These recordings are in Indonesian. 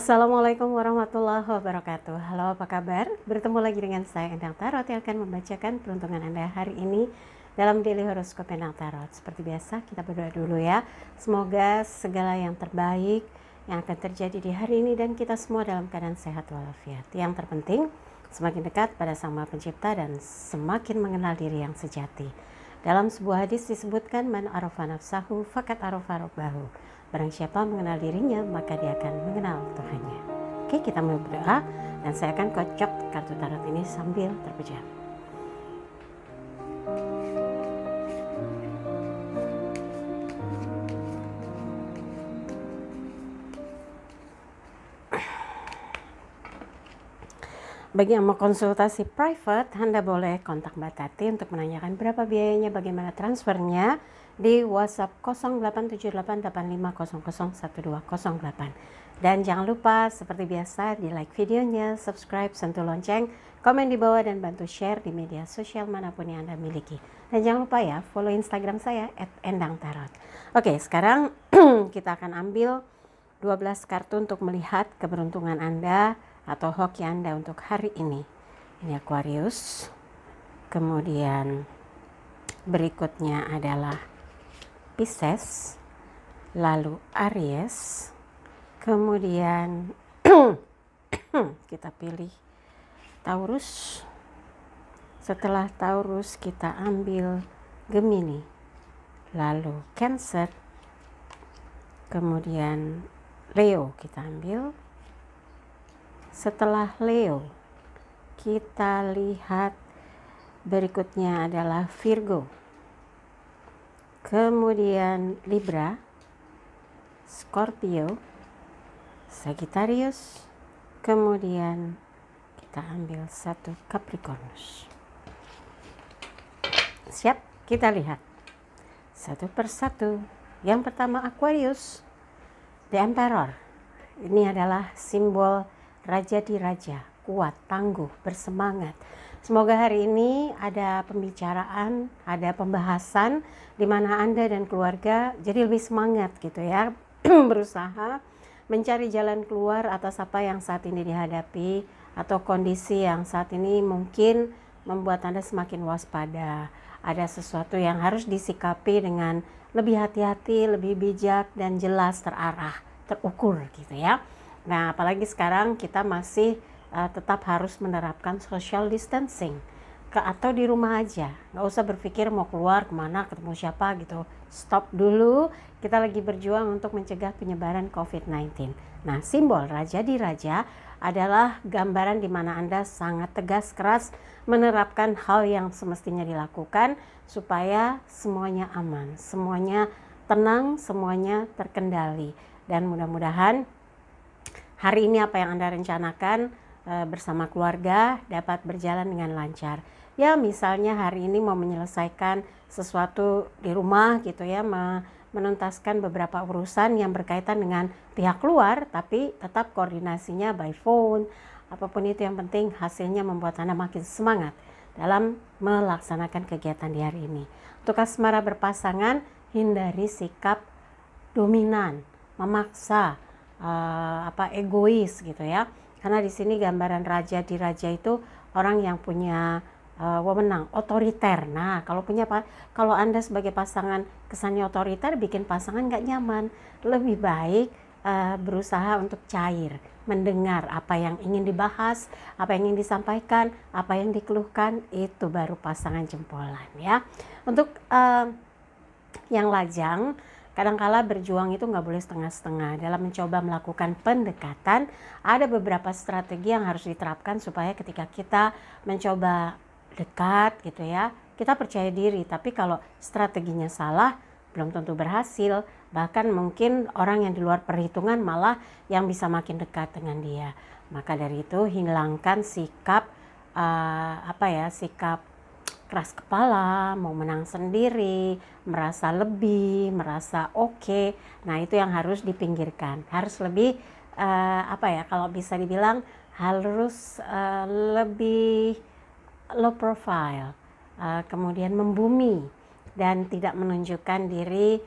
Assalamualaikum warahmatullahi wabarakatuh. Halo, apa kabar? Bertemu lagi dengan saya Endang Tarot yang akan membacakan peruntungan Anda hari ini dalam daily horoscope Endang Tarot. Seperti biasa, kita berdoa dulu ya. Semoga segala yang terbaik yang akan terjadi di hari ini dan kita semua dalam keadaan sehat walafiat. Yang terpenting, semakin dekat pada Sang Maha Pencipta dan semakin mengenal diri yang sejati. Dalam sebuah hadis disebutkan, man arafa nafsahu fakat arafa rabbahu. Barang siapa mengenal dirinya, maka dia akan mengenal Tuhannya. Oke, kita mulai berdoa dan saya akan kocok kartu tarot ini sambil terpejam. Bagi yang mau konsultasi private, Anda boleh kontak Mbak Tati untuk menanyakan berapa biayanya, bagaimana transfernya di WhatsApp 087885001208. Dan jangan lupa seperti biasa di like videonya, subscribe, sentuh lonceng, komen di bawah dan bantu share di media sosial manapun yang Anda miliki. Dan jangan lupa ya follow Instagram saya @endangtarot. Oke, sekarang kita akan ambil 12 kartu untuk melihat keberuntungan Anda atau hoki Anda untuk hari ini. Ini Aquarius. Kemudian berikutnya adalah Pisces, lalu Aries. Kemudian kita pilih Taurus. Setelah Taurus kita ambil Gemini, lalu Cancer. Kemudian Leo kita ambil. Setelah Leo, kita lihat berikutnya adalah Virgo. Kemudian Libra, Scorpio, Sagittarius. Kemudian kita ambil satu Capricornus. Siap, kita lihat satu persatu. Yang pertama Aquarius, The Emperor. Ini adalah simbol raja di raja, kuat, tangguh, bersemangat. Semoga hari ini ada pembicaraan, ada pembahasan di mana Anda dan keluarga jadi lebih semangat gitu ya. Berusaha mencari jalan keluar atas apa yang saat ini dihadapi atau kondisi yang saat ini mungkin membuat Anda semakin waspada. Ada sesuatu yang harus disikapi dengan lebih hati-hati, lebih bijak dan jelas, terarah, terukur gitu ya. Nah, apalagi sekarang kita masih tetap harus menerapkan social distancing atau di rumah aja, nggak usah berpikir mau keluar kemana, ketemu siapa gitu. Stop dulu, kita lagi berjuang untuk mencegah penyebaran COVID-19. Nah, simbol raja di raja adalah gambaran di mana Anda sangat tegas, keras menerapkan hal yang semestinya dilakukan supaya semuanya aman, semuanya tenang, semuanya terkendali. Dan mudah-mudahan hari ini apa yang Anda rencanakan bersama keluarga dapat berjalan dengan lancar. Ya, misalnya hari ini mau menyelesaikan sesuatu di rumah gitu ya, menuntaskan beberapa urusan yang berkaitan dengan pihak luar, tapi tetap koordinasinya by phone. Apapun itu yang penting hasilnya membuat Anda makin semangat dalam melaksanakan kegiatan di hari ini. Untuk asmara berpasangan, hindari sikap dominan, memaksa, egois gitu ya. Karena di sini gambaran raja di raja itu orang yang punya wewenang, otoriter. Nah, kalau Anda sebagai pasangan kesannya otoriter, bikin pasangan nggak nyaman. Lebih baik berusaha untuk cair, mendengar apa yang ingin dibahas, apa yang ingin disampaikan, apa yang dikeluhkan, itu baru pasangan jempolan ya. Untuk yang lajang, kadangkala berjuang itu nggak boleh setengah-setengah. Dalam mencoba melakukan pendekatan, ada beberapa strategi yang harus diterapkan supaya ketika kita mencoba dekat gitu ya, kita percaya diri. Tapi kalau strateginya salah, belum tentu berhasil. Bahkan mungkin orang yang di luar perhitungan malah yang bisa makin dekat dengan dia. Maka dari itu hilangkan sikap sikap keras kepala, mau menang sendiri, merasa lebih, merasa oke. Nah, itu yang harus dipinggirkan. Harus lebih kalau bisa dibilang harus lebih low profile, kemudian membumi dan tidak menunjukkan diri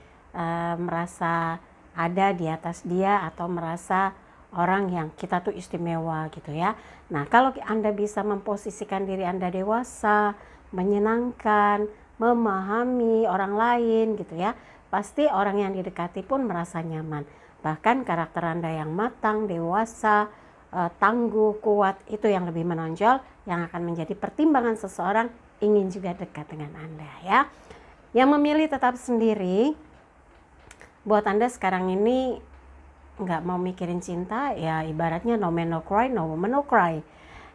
merasa ada di atas dia atau merasa orang yang kita tuh istimewa gitu ya. Nah, kalau Anda bisa memposisikan diri Anda dewasa, menyenangkan, memahami orang lain gitu ya, pasti orang yang didekati pun merasa nyaman. Bahkan karakter Anda yang matang, dewasa, tangguh, kuat, itu yang lebih menonjol, yang akan menjadi pertimbangan seseorang ingin juga dekat dengan Anda ya. Yang memilih tetap sendiri, buat Anda sekarang ini nggak mau mikirin cinta, ya ibaratnya no man no cry, no woman no cry.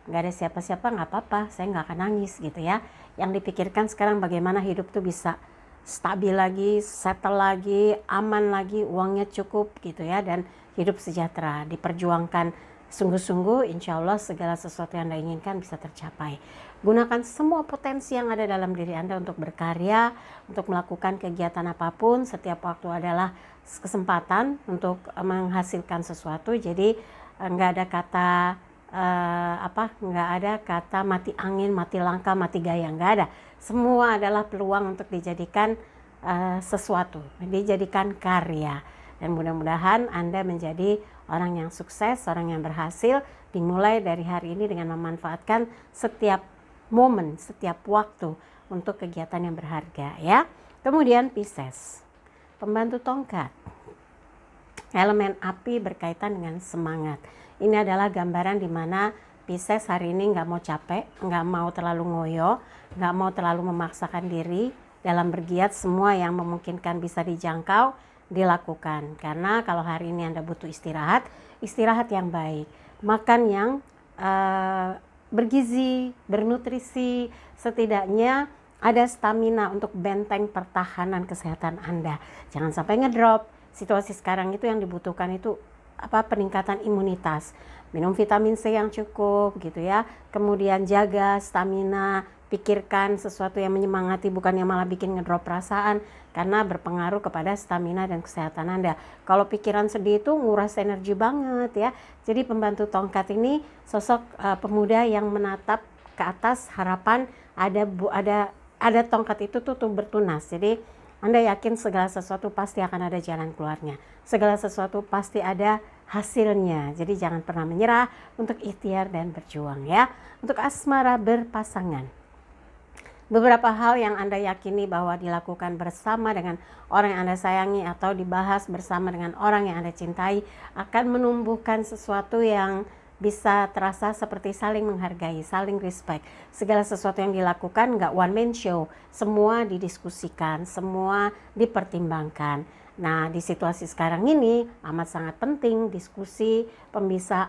Nggak ada siapa-siapa, nggak apa-apa, saya nggak akan nangis gitu ya. Yang dipikirkan sekarang bagaimana hidup tuh bisa stabil lagi, settle lagi, aman lagi, uangnya cukup gitu ya, dan hidup sejahtera. Diperjuangkan sungguh-sungguh, insya Allah segala sesuatu yang Anda inginkan bisa tercapai. Gunakan semua potensi yang ada dalam diri Anda untuk berkarya, untuk melakukan kegiatan apapun. Setiap waktu adalah kesempatan untuk menghasilkan sesuatu. Jadi nggak ada kata nggak ada kata mati angin, mati langkah, mati gaya, nggak ada. Semua adalah peluang untuk dijadikan sesuatu, dijadikan karya. Dan mudah-mudahan Anda menjadi orang yang sukses, orang yang berhasil, dimulai dari hari ini dengan memanfaatkan setiap momen, setiap waktu untuk kegiatan yang berharga ya. Kemudian Pisces, pembantu tongkat, elemen api berkaitan dengan semangat. Ini adalah gambaran di mana Pisces hari ini nggak mau capek, nggak mau terlalu ngoyo, nggak mau terlalu memaksakan diri dalam bergiat. Semua yang memungkinkan bisa dijangkau dilakukan. Karena kalau hari ini Anda butuh istirahat, istirahat yang baik, makan yang bergizi, bernutrisi, setidaknya ada stamina untuk benteng pertahanan kesehatan Anda. Jangan sampai ngedrop. Situasi sekarang itu yang dibutuhkan itu peningkatan imunitas. Minum vitamin C yang cukup gitu ya. Kemudian jaga stamina, pikirkan sesuatu yang menyemangati, bukan yang malah bikin ngedrop perasaan, karena berpengaruh kepada stamina dan kesehatan Anda. Kalau pikiran sedih itu nguras energi banget ya. Jadi pembantu tongkat ini sosok pemuda yang menatap ke atas, harapan ada tongkat itu tuh bertunas. Jadi Anda yakin segala sesuatu pasti akan ada jalan keluarnya. Segala sesuatu pasti ada hasilnya. Jadi jangan pernah menyerah, untuk ikhtiar dan berjuang ya. Untuk asmara berpasangan, beberapa hal yang Anda yakini bahwa dilakukan bersama dengan orang yang Anda sayangi atau dibahas bersama dengan orang yang Anda cintai akan menumbuhkan sesuatu yang bisa terasa seperti saling menghargai, saling respect. Segala sesuatu yang dilakukan nggak one man show, semua didiskusikan, semua dipertimbangkan. Nah, di situasi sekarang ini amat sangat penting diskusi,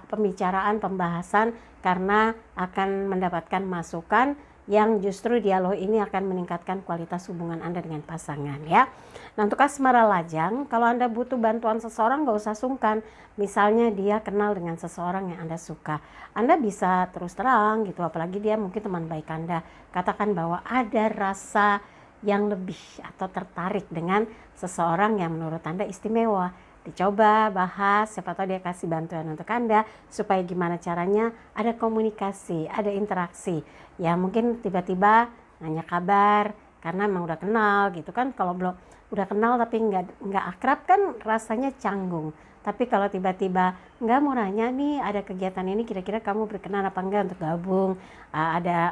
pembicaraan, pembahasan, karena akan mendapatkan masukan yang justru dialog ini akan meningkatkan kualitas hubungan Anda dengan pasangan ya. Nah, untuk asmara lajang, kalau Anda butuh bantuan seseorang nggak usah sungkan. Misalnya dia kenal dengan seseorang yang Anda suka, Anda bisa terus terang gitu, apalagi dia mungkin teman baik Anda. Katakan bahwa ada rasa yang lebih atau tertarik dengan seseorang yang menurut Anda istimewa. Dicoba, bahas, siapa tahu dia kasih bantuan untuk Anda supaya gimana caranya ada komunikasi, ada interaksi. Ya mungkin tiba-tiba nanya kabar karena emang udah kenal gitu kan. Kalau belum udah kenal tapi nggak akrab kan rasanya canggung. Tapi kalau tiba-tiba nggak mau nanya nih ada kegiatan ini, kira-kira kamu berkenan apa enggak untuk gabung,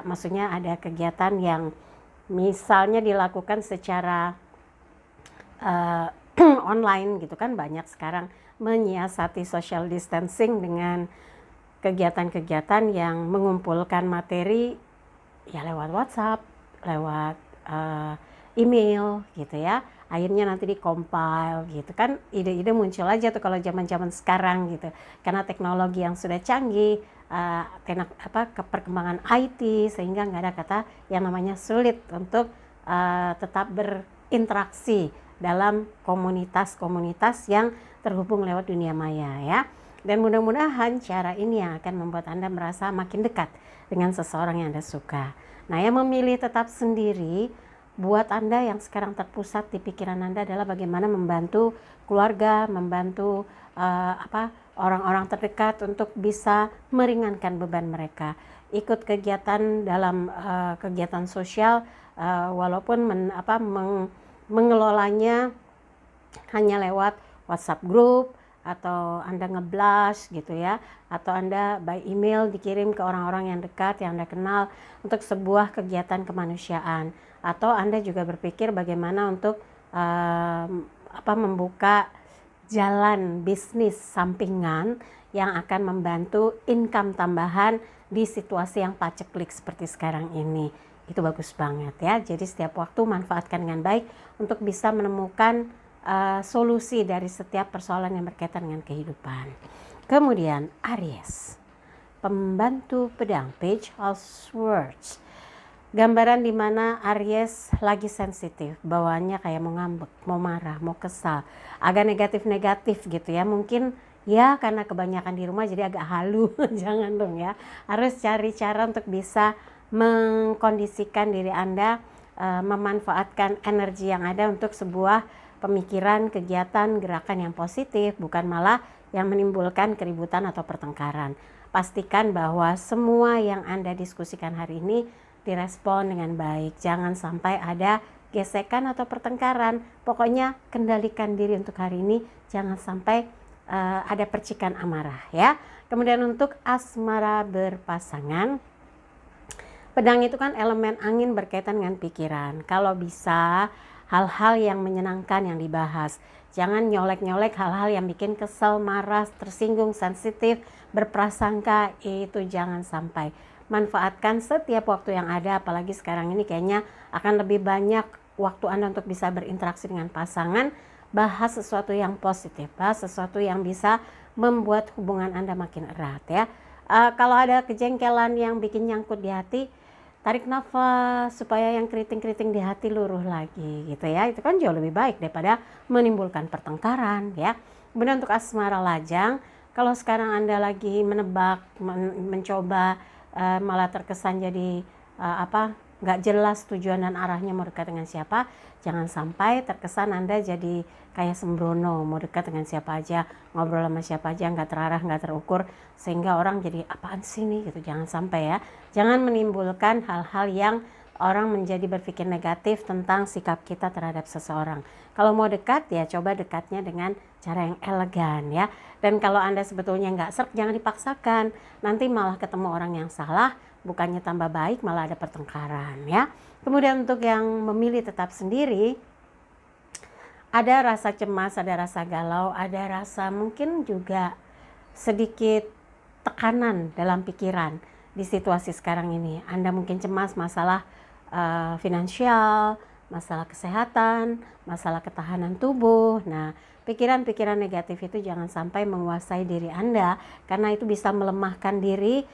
maksudnya ada kegiatan yang misalnya dilakukan secara online gitu kan, banyak sekarang menyiasati social distancing dengan kegiatan-kegiatan yang mengumpulkan materi ya lewat WhatsApp, lewat email gitu ya. Akhirnya nanti di-compile gitu kan, ide-ide muncul aja tuh kalau zaman-zaman sekarang gitu. Karena teknologi yang sudah canggih, perkembangan IT, sehingga nggak ada kata yang namanya sulit untuk tetap berinteraksi dalam komunitas-komunitas yang terhubung lewat dunia maya ya. Dan mudah-mudahan cara ini yang akan membuat Anda merasa makin dekat dengan seseorang yang Anda suka. Nah, yang memilih tetap sendiri, buat Anda yang sekarang terpusat di pikiran Anda adalah bagaimana membantu keluarga, membantu orang-orang terdekat untuk bisa meringankan beban mereka. Ikut kegiatan dalam kegiatan sosial, walaupun mengelolanya hanya lewat WhatsApp group atau Anda ngeblush gitu ya, atau Anda by email dikirim ke orang-orang yang dekat yang Anda kenal untuk sebuah kegiatan kemanusiaan, atau Anda juga berpikir bagaimana untuk membuka jalan bisnis sampingan yang akan membantu income tambahan di situasi yang paceklik seperti sekarang ini. Itu bagus banget ya. Jadi setiap waktu manfaatkan dengan baik untuk bisa menemukan solusi dari setiap persoalan yang berkaitan dengan kehidupan. Kemudian Aries, pembantu pedang, Page of Swords. Gambaran dimana Aries lagi sensitif, bawaannya kayak mau ngambek, mau marah, mau kesal, agak negatif-negatif gitu ya. Mungkin ya karena kebanyakan di rumah jadi agak halu. Jangan dong ya, harus cari cara untuk bisa mengkondisikan diri Anda, memanfaatkan energi yang ada untuk sebuah pemikiran, kegiatan, gerakan yang positif, bukan malah yang menimbulkan keributan atau pertengkaran. Pastikan bahwa semua yang Anda diskusikan hari ini direspon dengan baik. Jangan sampai ada gesekan atau pertengkaran. Pokoknya kendalikan diri untuk hari ini, jangan sampai ada percikan amarah ya. Kemudian untuk asmara berpasangan, pedang itu kan elemen angin berkaitan dengan pikiran. Kalau bisa hal-hal yang menyenangkan yang dibahas. Jangan nyolek-nyolek hal-hal yang bikin kesel, marah, tersinggung, sensitif, berprasangka, itu jangan sampai. Manfaatkan setiap waktu yang ada, apalagi sekarang ini kayaknya akan lebih banyak waktu Anda untuk bisa berinteraksi dengan pasangan. Bahas sesuatu yang positif, bahas sesuatu yang bisa membuat hubungan Anda makin erat ya. Kalau ada kejengkelan yang bikin nyangkut di hati, tarik nafas supaya yang keriting-keriting di hati luruh lagi gitu ya. Itu kan jauh lebih baik daripada menimbulkan pertengkaran ya. Kemudian untuk asmara lajang, kalau sekarang Anda lagi menebak, mencoba, malah terkesan jadi nggak jelas tujuan dan arahnya mau dekat dengan siapa, jangan sampai terkesan Anda jadi kayak sembrono, mau dekat dengan siapa aja, ngobrol sama siapa aja, nggak terarah, nggak terukur, sehingga orang jadi apaan sih nih gitu. Jangan sampai ya, jangan menimbulkan hal-hal yang orang menjadi berpikir negatif tentang sikap kita terhadap seseorang. Kalau mau dekat ya coba dekatnya dengan cara yang elegan ya. Dan kalau Anda sebetulnya nggak serk, jangan dipaksakan. Nanti malah ketemu orang yang salah, bukannya tambah baik malah ada pertengkaran ya. Kemudian untuk yang memilih tetap sendiri, ada rasa cemas, ada rasa galau, ada rasa mungkin juga sedikit tekanan dalam pikiran di situasi sekarang ini. Anda mungkin cemas masalah finansial, masalah kesehatan, masalah ketahanan tubuh. Nah, pikiran-pikiran negatif itu jangan sampai menguasai diri Anda, karena itu bisa melemahkan diri,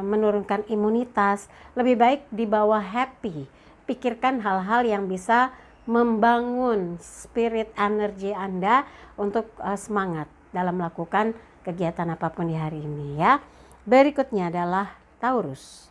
menurunkan imunitas. Lebih baik dibawa happy. Pikirkan hal-hal yang bisa membangun spirit energi Anda untuk semangat dalam melakukan kegiatan apapun di hari ini ya. Berikutnya adalah Taurus.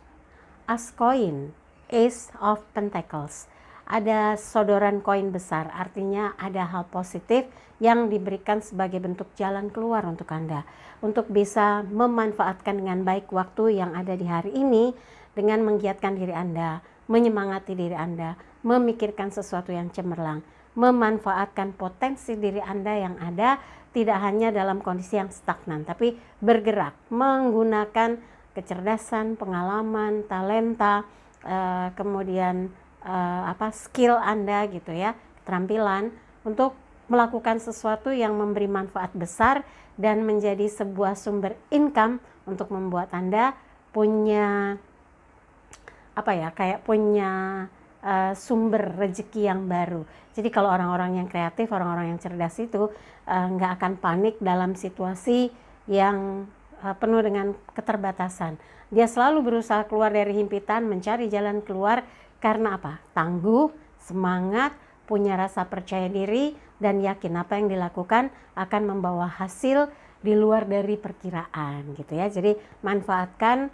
As koin, Ace of Pentacles. Ada sodoran koin besar, artinya ada hal positif yang diberikan sebagai bentuk jalan keluar untuk Anda, untuk bisa memanfaatkan dengan baik waktu yang ada di hari ini dengan menggiatkan diri Anda, menyemangati diri Anda, memikirkan sesuatu yang cemerlang, memanfaatkan potensi diri Anda yang ada, tidak hanya dalam kondisi yang stagnan, tapi bergerak, menggunakan kecerdasan, pengalaman, talenta, kemudian skill Anda gitu ya, keterampilan untuk melakukan sesuatu yang memberi manfaat besar dan menjadi sebuah sumber income untuk membuat Anda punya sumber rezeki yang baru. Jadi kalau orang-orang yang kreatif, orang-orang yang cerdas itu nggak akan panik dalam situasi yang penuh dengan keterbatasan. Dia selalu berusaha keluar dari himpitan, mencari jalan keluar. Karena apa? Tangguh, semangat, punya rasa percaya diri, dan yakin apa yang dilakukan akan membawa hasil di luar dari perkiraan gitu ya. Jadi manfaatkan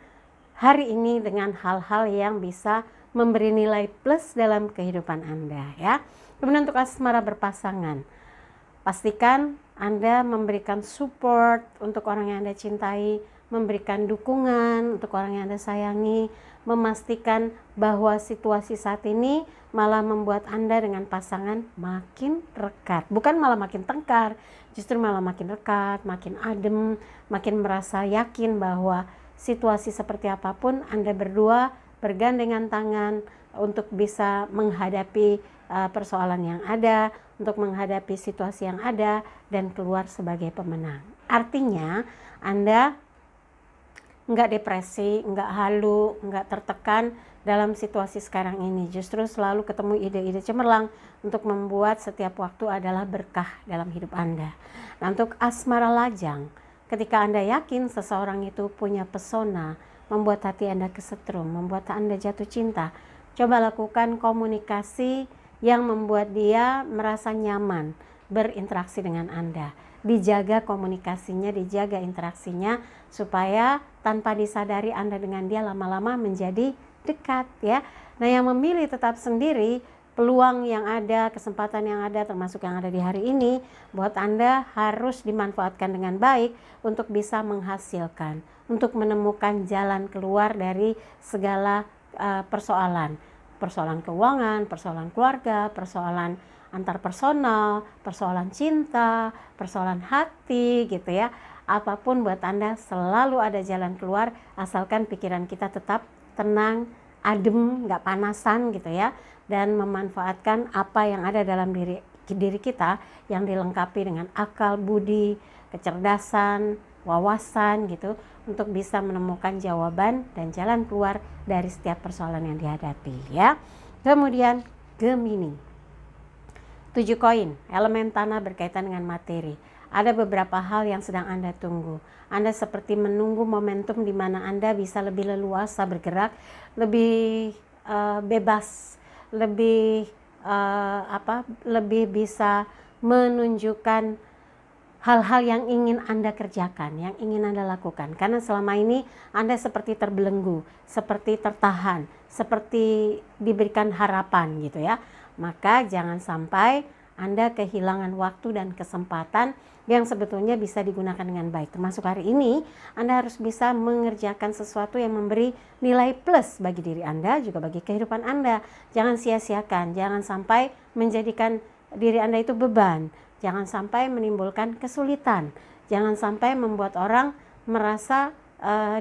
hari ini dengan hal-hal yang bisa memberi nilai plus dalam kehidupan Anda ya. Kemudian untuk asmara berpasangan, pastikan Anda memberikan support untuk orang yang Anda cintai, memberikan dukungan untuk orang yang Anda sayangi, memastikan bahwa situasi saat ini malah membuat Anda dengan pasangan makin rekat, bukan malah makin tengkar, justru malah makin rekat, makin adem, makin merasa yakin bahwa situasi seperti apapun Anda berdua bergandengan tangan untuk bisa menghadapi persoalan yang ada, untuk menghadapi situasi yang ada dan keluar sebagai pemenang. Artinya Anda nggak depresi, nggak halu, nggak tertekan dalam situasi sekarang ini. Justru selalu ketemu ide-ide cemerlang untuk membuat setiap waktu adalah berkah dalam hidup Anda. Nah, untuk asmara lajang, ketika Anda yakin seseorang itu punya pesona, membuat hati Anda kesetrum, membuat Anda jatuh cinta, coba lakukan komunikasi yang membuat dia merasa nyaman berinteraksi dengan Anda. Dijaga komunikasinya, dijaga interaksinya, supaya tanpa disadari Anda dengan dia lama-lama menjadi dekat, ya. Nah, yang memilih tetap sendiri, peluang yang ada, kesempatan yang ada, termasuk yang ada di hari ini, buat Anda harus dimanfaatkan dengan baik untuk bisa menghasilkan, untuk menemukan jalan keluar dari segala persoalan keuangan, persoalan keluarga, persoalan antar personal, persoalan cinta, persoalan hati, gitu ya. Apapun buat Anda selalu ada jalan keluar, asalkan pikiran kita tetap tenang, adem, nggak panasan gitu ya, dan memanfaatkan apa yang ada dalam diri kita yang dilengkapi dengan akal, budi, kecerdasan, wawasan gitu, untuk bisa menemukan jawaban dan jalan keluar dari setiap persoalan yang dihadapi, ya. Kemudian Gemini, 7 koin, elemen tanah berkaitan dengan materi. Ada beberapa hal yang sedang Anda tunggu. Anda seperti menunggu momentum di mana Anda bisa lebih leluasa bergerak, lebih bebas, lebih lebih bisa menunjukkan hal-hal yang ingin Anda kerjakan, yang ingin Anda lakukan. Karena selama ini Anda seperti terbelenggu, seperti tertahan, seperti diberikan harapan gitu ya. Maka jangan sampai Anda kehilangan waktu dan kesempatan yang sebetulnya bisa digunakan dengan baik. Termasuk hari ini, Anda harus bisa mengerjakan sesuatu yang memberi nilai plus bagi diri Anda, juga bagi kehidupan Anda. Jangan sia-siakan, jangan sampai menjadikan diri Anda itu beban. Jangan sampai menimbulkan kesulitan. Jangan sampai membuat orang merasa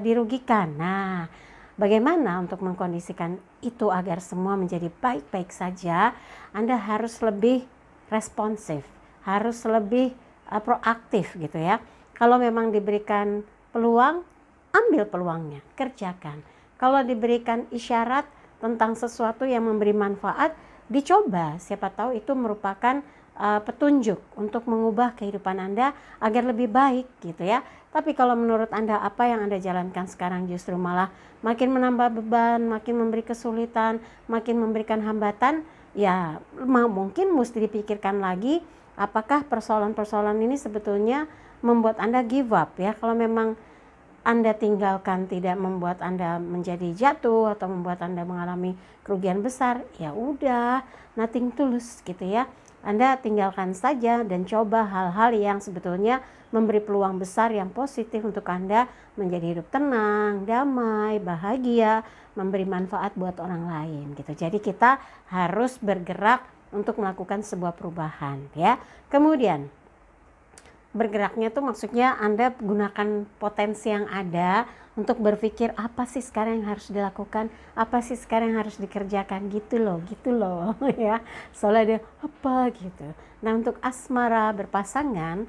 dirugikan. Nah, bagaimana untuk mengkondisikan itu agar semua menjadi baik-baik saja? Anda harus lebih responsif, harus lebih proaktif gitu ya. Kalau memang diberikan peluang, ambil peluangnya, kerjakan. Kalau diberikan isyarat tentang sesuatu yang memberi manfaat, dicoba. Siapa tahu itu merupakan petunjuk untuk mengubah kehidupan Anda agar lebih baik gitu ya. Tapi kalau menurut Anda apa yang Anda jalankan sekarang justru malah makin menambah beban, makin memberi kesulitan, makin memberikan hambatan, ya mungkin mesti dipikirkan lagi apakah persoalan-persoalan ini sebetulnya membuat Anda give up ya. Kalau memang Anda tinggalkan tidak membuat Anda menjadi jatuh atau membuat Anda mengalami kerugian besar, ya udah, nothing tulus gitu ya. Anda tinggalkan saja dan coba hal-hal yang sebetulnya memberi peluang besar yang positif untuk Anda menjadi hidup tenang, damai, bahagia, memberi manfaat buat orang lain gitu. Jadi kita harus bergerak untuk melakukan sebuah perubahan ya. Kemudian bergeraknya tuh maksudnya Anda gunakan potensi yang ada untuk berpikir apa sih sekarang yang harus dilakukan, apa sih sekarang yang harus dikerjakan gitu loh ya. Soalnya dia apa gitu. Nah, untuk asmara berpasangan,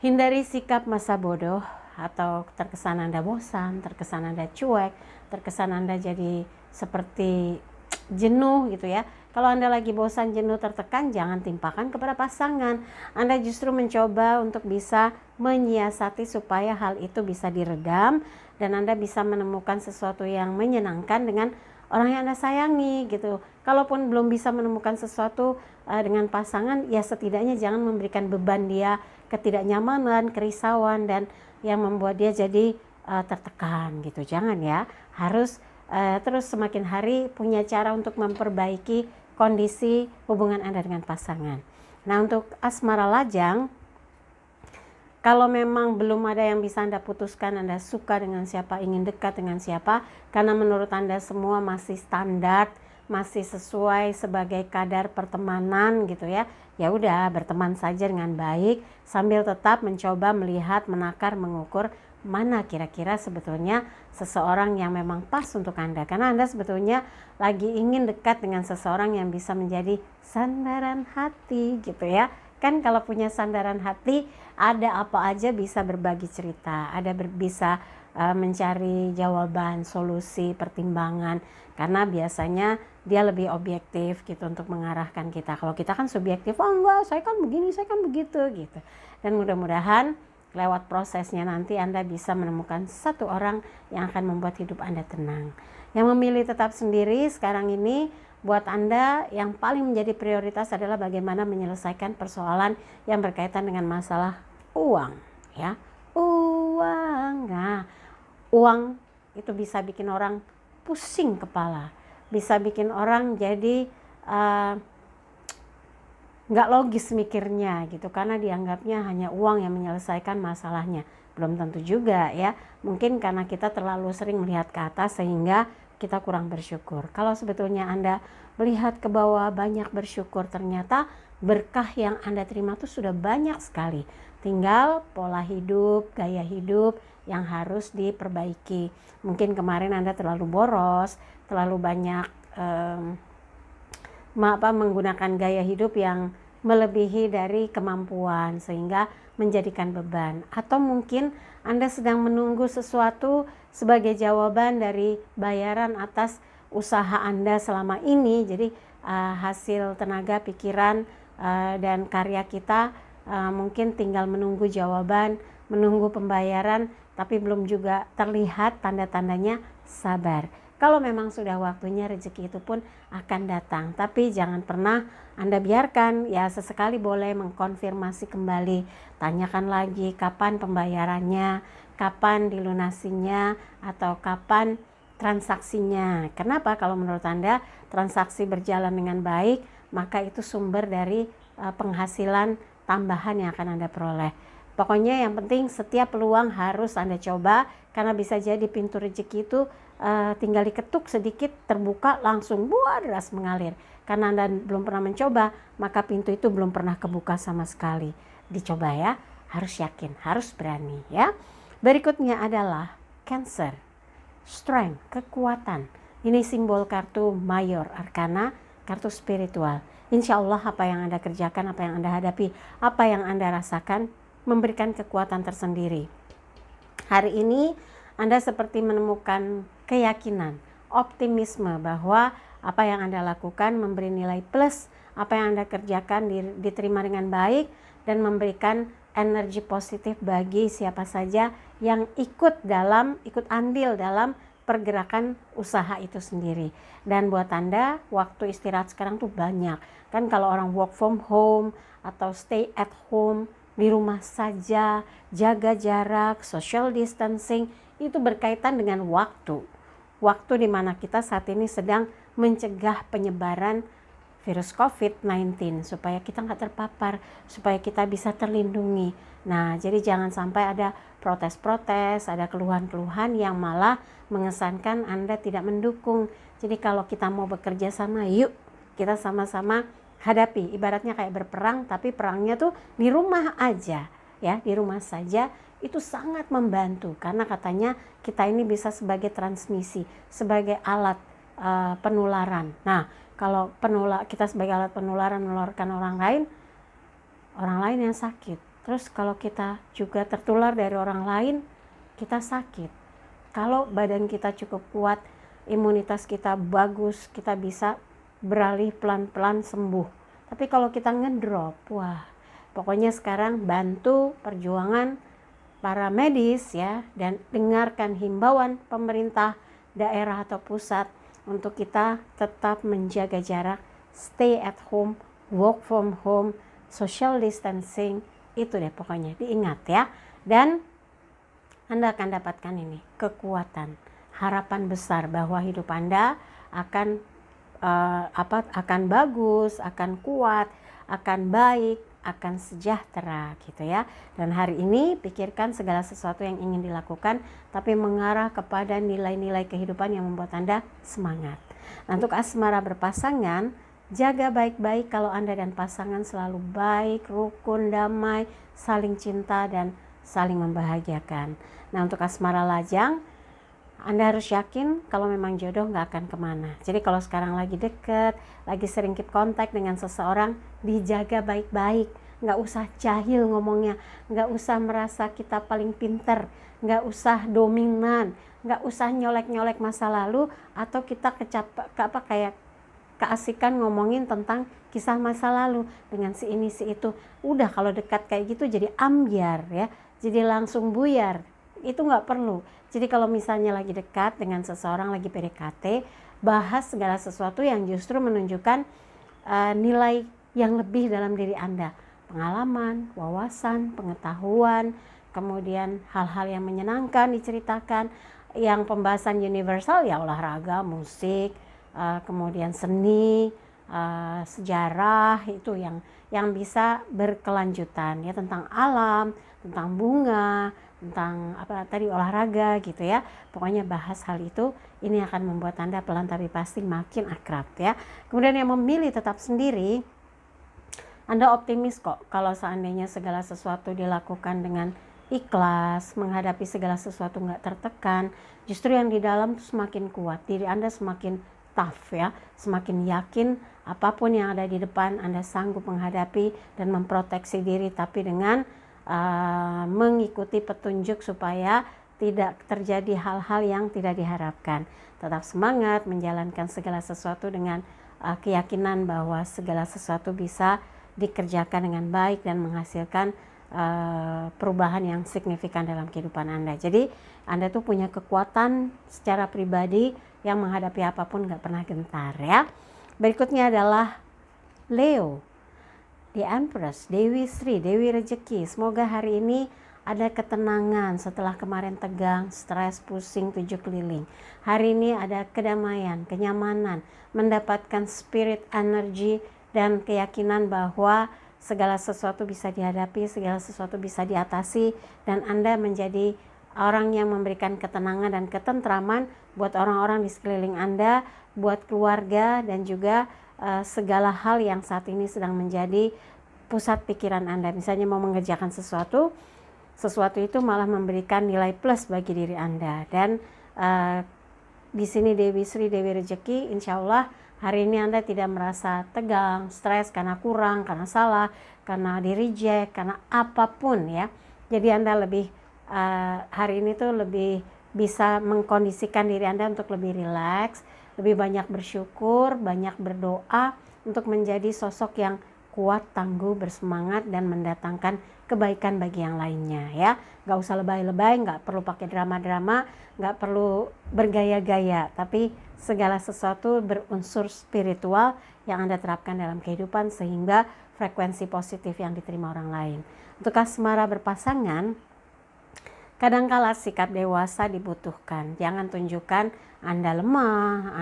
hindari sikap masa bodoh atau terkesan Anda bosan, terkesan Anda cuek, terkesan Anda jadi seperti jenuh gitu ya. Kalau Anda lagi bosan, jenuh, tertekan, jangan timpakan kepada pasangan. Anda justru mencoba untuk bisa menyiasati supaya hal itu bisa diredam dan Anda bisa menemukan sesuatu yang menyenangkan dengan orang yang Anda sayangi gitu. Kalaupun belum bisa menemukan sesuatu dengan pasangan, ya setidaknya jangan memberikan beban dia ketidaknyamanan, kerisauan dan yang membuat dia jadi tertekan gitu. Jangan ya. Harus terus semakin hari punya cara untuk memperbaiki kondisi hubungan Anda dengan pasangan. Nah, untuk asmara lajang, Kalau memang belum ada yang bisa Anda putuskan, Anda suka dengan siapa, ingin dekat dengan siapa, karena menurut Anda semua masih standar, masih sesuai sebagai kadar pertemanan gitu ya. Ya udah, berteman saja dengan baik sambil tetap mencoba melihat, menakar, mengukur mana kira-kira sebetulnya seseorang yang memang pas untuk Anda. Karena Anda sebetulnya lagi ingin dekat dengan seseorang yang bisa menjadi sandaran hati gitu ya. Kan kalau punya sandaran hati, ada apa aja bisa berbagi cerita, ada bisa mencari jawaban, solusi, pertimbangan, karena biasanya dia lebih objektif gitu untuk mengarahkan kita. Kalau kita kan subjektif, oh enggak, saya kan begini, saya kan begitu gitu. Dan mudah-mudahan lewat prosesnya nanti Anda bisa menemukan satu orang yang akan membuat hidup Anda tenang. Yang memilih tetap sendiri sekarang ini, buat Anda yang paling menjadi prioritas adalah bagaimana menyelesaikan persoalan yang berkaitan dengan masalah uang, ya. Uang. Nah, uang itu bisa bikin orang pusing kepala, bisa bikin orang jadi nggak logis mikirnya gitu, karena dianggapnya hanya uang yang menyelesaikan masalahnya. Belum tentu juga ya, mungkin karena kita terlalu sering melihat ke atas sehingga kita kurang bersyukur. Kalau sebetulnya Anda melihat ke bawah, banyak bersyukur, ternyata berkah yang Anda terima itu sudah banyak sekali. Tinggal pola hidup, gaya hidup yang harus diperbaiki. Mungkin kemarin Anda terlalu boros, terlalu banyak menggunakan gaya hidup yang melebihi dari kemampuan sehingga menjadikan beban. Atau mungkin Anda sedang menunggu sesuatu sebagai jawaban dari bayaran atas usaha Anda selama ini. Jadi hasil tenaga, pikiran, dan karya kita mungkin tinggal menunggu jawaban, menunggu pembayaran, tapi belum juga terlihat tanda-tandanya. Sabar. Kalau memang sudah waktunya, rezeki itu pun akan datang. Tapi jangan pernah Anda biarkan, ya sesekali boleh mengkonfirmasi kembali. Tanyakan lagi kapan pembayarannya, kapan dilunasinya, atau kapan transaksinya. Kenapa? Kalau menurut Anda transaksi berjalan dengan baik, maka itu sumber dari penghasilan tambahan yang akan Anda peroleh. Pokoknya yang penting setiap peluang harus Anda coba, karena bisa jadi pintu rezeki itu tinggal diketuk sedikit, terbuka, langsung buar deras mengalir. Karena Anda belum pernah mencoba, maka pintu itu belum pernah kebuka sama sekali. Dicoba ya, harus yakin, harus berani ya. Berikutnya adalah Cancer, strength, kekuatan. Ini simbol kartu Mayor Arcana, kartu spiritual. Insya Allah apa yang Anda kerjakan, apa yang Anda hadapi, apa yang Anda rasakan memberikan kekuatan tersendiri. Hari ini Anda seperti menemukan keyakinan, optimisme bahwa apa yang Anda lakukan memberi nilai plus, apa yang Anda kerjakan diterima dengan baik dan memberikan energi positif bagi siapa saja yang ikut andil dalam pergerakan usaha itu sendiri. Dan buat Anda, waktu istirahat sekarang tuh banyak. Kan kalau orang work from home atau stay at home, di rumah saja, jaga jarak, social distancing, itu berkaitan dengan waktu. Waktu di mana kita saat ini sedang mencegah penyebaran virus COVID-19 supaya kita nggak terpapar, supaya kita bisa terlindungi. Nah, jadi jangan sampai ada protes-protes, ada keluhan-keluhan yang malah mengesankan Anda tidak mendukung. Jadi kalau kita mau bekerja sama, yuk kita sama-sama hadapi. Ibaratnya kayak berperang, tapi perangnya tuh di rumah aja, ya, di rumah saja. Itu sangat membantu karena katanya kita ini bisa sebagai transmisi, sebagai alat penularan. Nah, kalau kita sebagai alat penularan menularkan orang lain yang sakit. Terus kalau kita juga tertular dari orang lain, kita sakit. Kalau badan kita cukup kuat, imunitas kita bagus, kita bisa beralih pelan-pelan sembuh. Tapi kalau kita ngedrop, wah, pokoknya sekarang bantu perjuangan para medis ya, dan dengarkan himbauan pemerintah daerah atau pusat untuk kita tetap menjaga jarak, stay at home, work from home, social distancing, itu deh pokoknya diingat ya. Dan Anda akan dapatkan ini, kekuatan, harapan besar bahwa hidup Anda akan akan bagus, akan kuat, akan baik, akan sejahtera gitu ya. Dan hari ini pikirkan segala sesuatu yang ingin dilakukan tapi mengarah kepada nilai-nilai kehidupan yang membuat Anda semangat. Nah, untuk asmara berpasangan, jaga baik-baik kalau Anda dan pasangan selalu baik, rukun, damai, saling cinta dan saling membahagiakan. Nah, untuk asmara lajang, Anda harus yakin kalau memang jodoh nggak akan kemana. Jadi kalau sekarang lagi deket, lagi sering keep kontak dengan seseorang, dijaga baik-baik. Nggak usah jahil ngomongnya, nggak usah merasa kita paling pinter, nggak usah dominan, nggak usah nyolek-nyolek masa lalu, atau kita kayak keasikan ngomongin tentang kisah masa lalu dengan si ini si itu. Udah kalau dekat kayak gitu jadi ambyar ya, jadi langsung buyar. Itu nggak perlu. Jadi kalau misalnya lagi dekat dengan seseorang, lagi PDKT, bahas segala sesuatu yang justru menunjukkan nilai yang lebih dalam diri Anda. Pengalaman, wawasan, pengetahuan, kemudian hal-hal yang menyenangkan diceritakan. Yang pembahasan universal ya olahraga, musik, kemudian seni, sejarah, itu yang bisa berkelanjutan ya, tentang alam, tentang bunga, tentang olahraga gitu ya. Pokoknya bahas hal itu, ini akan membuat Anda pelan tapi pasti makin akrab ya. Kemudian yang memilih tetap sendiri, Anda optimis kok kalau seandainya segala sesuatu dilakukan dengan ikhlas, menghadapi segala sesuatu nggak tertekan, justru yang di dalam semakin kuat, diri Anda semakin tough ya, semakin yakin apapun yang ada di depan Anda sanggup menghadapi dan memproteksi diri, tapi dengan mengikuti petunjuk supaya tidak terjadi hal-hal yang tidak diharapkan. Tetap semangat menjalankan segala sesuatu dengan keyakinan bahwa segala sesuatu bisa dikerjakan dengan baik dan menghasilkan perubahan yang signifikan dalam kehidupan Anda. Jadi Anda tuh punya kekuatan secara pribadi yang menghadapi apapun gak pernah gentar ya. Berikutnya adalah Leo, The Empress, Dewi Sri, Dewi Rezeki. Semoga hari ini ada ketenangan setelah kemarin tegang, stres, pusing, 7 keliling. Hari ini ada kedamaian, kenyamanan, mendapatkan spirit, energi, dan keyakinan bahwa segala sesuatu bisa dihadapi, segala sesuatu bisa diatasi, dan Anda menjadi orang yang memberikan ketenangan dan ketentraman buat orang-orang di sekeliling Anda, buat keluarga, dan juga segala hal yang saat ini sedang menjadi pusat pikiran Anda. Misalnya mau mengerjakan sesuatu itu malah memberikan nilai plus bagi diri Anda. Dan di sini Dewi Sri, Dewi Rezeki, insya Allah hari ini Anda tidak merasa tegang, stres karena kurang, karena salah, karena di reject, karena apapun ya. Jadi Anda lebih hari ini tuh lebih bisa mengkondisikan diri Anda untuk lebih rileks, lebih banyak bersyukur, banyak berdoa untuk menjadi sosok yang kuat, tangguh, bersemangat, dan mendatangkan kebaikan bagi yang lainnya ya. Gak usah lebay-lebay, gak perlu pakai drama-drama, gak perlu bergaya-gaya, tapi segala sesuatu berunsur spiritual yang Anda terapkan dalam kehidupan sehingga frekuensi positif yang diterima orang lain. Untuk asmara berpasangan, kadangkala sikap dewasa dibutuhkan. Jangan tunjukkan Anda lemah,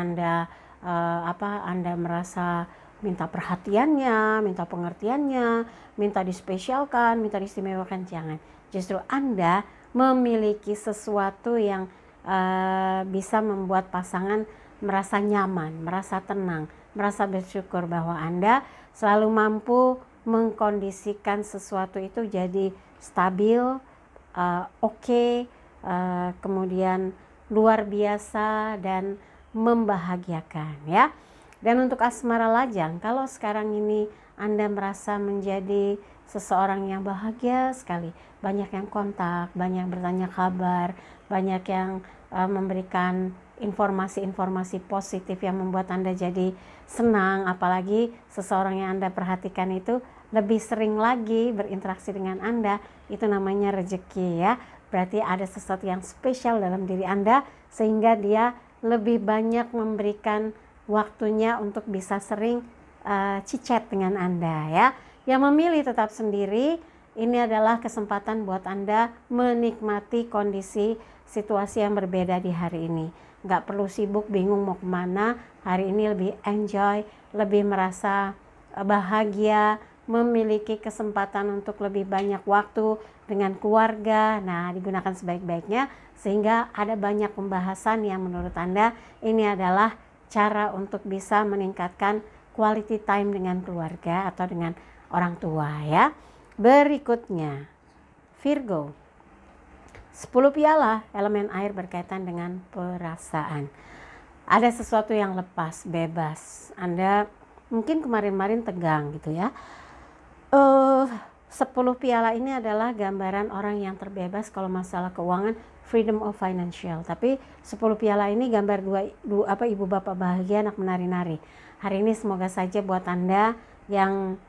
Anda merasa minta perhatiannya, minta pengertiannya, minta dispesialkan, minta diistimewakan. Jangan. Justru Anda memiliki sesuatu yang bisa membuat pasangan merasa nyaman, merasa tenang, merasa bersyukur bahwa Anda selalu mampu mengkondisikan sesuatu itu jadi stabil, oke, kemudian luar biasa dan membahagiakan ya. Dan untuk asmara lajang, kalau sekarang ini Anda merasa menjadi seseorang yang bahagia sekali, banyak yang kontak, banyak bertanya kabar, banyak yang memberikan informasi-informasi positif yang membuat Anda jadi senang, apalagi seseorang yang Anda perhatikan itu lebih sering lagi berinteraksi dengan Anda, itu namanya rezeki ya. Berarti ada sesuatu yang spesial dalam diri Anda sehingga dia lebih banyak memberikan waktunya untuk bisa sering chit-chat dengan Anda ya. Yang memilih tetap sendiri, ini adalah kesempatan buat Anda menikmati kondisi situasi yang berbeda di hari ini. Nggak perlu sibuk bingung mau kemana, hari ini lebih enjoy, lebih merasa bahagia, memiliki kesempatan untuk lebih banyak waktu dengan keluarga. Nah, digunakan sebaik-baiknya sehingga ada banyak pembahasan yang menurut Anda ini adalah cara untuk bisa meningkatkan quality time dengan keluarga atau dengan orang tua ya. Berikutnya, Virgo. 10 piala, elemen air berkaitan dengan perasaan. Ada sesuatu yang lepas, bebas. Anda mungkin kemarin-kemarin tegang gitu ya. 10 piala ini adalah gambaran orang yang terbebas kalau masalah keuangan, freedom of financial. Tapi 10 piala ini gambar ibu bapak bahagia, anak menari-nari. Hari ini semoga saja buat Anda yang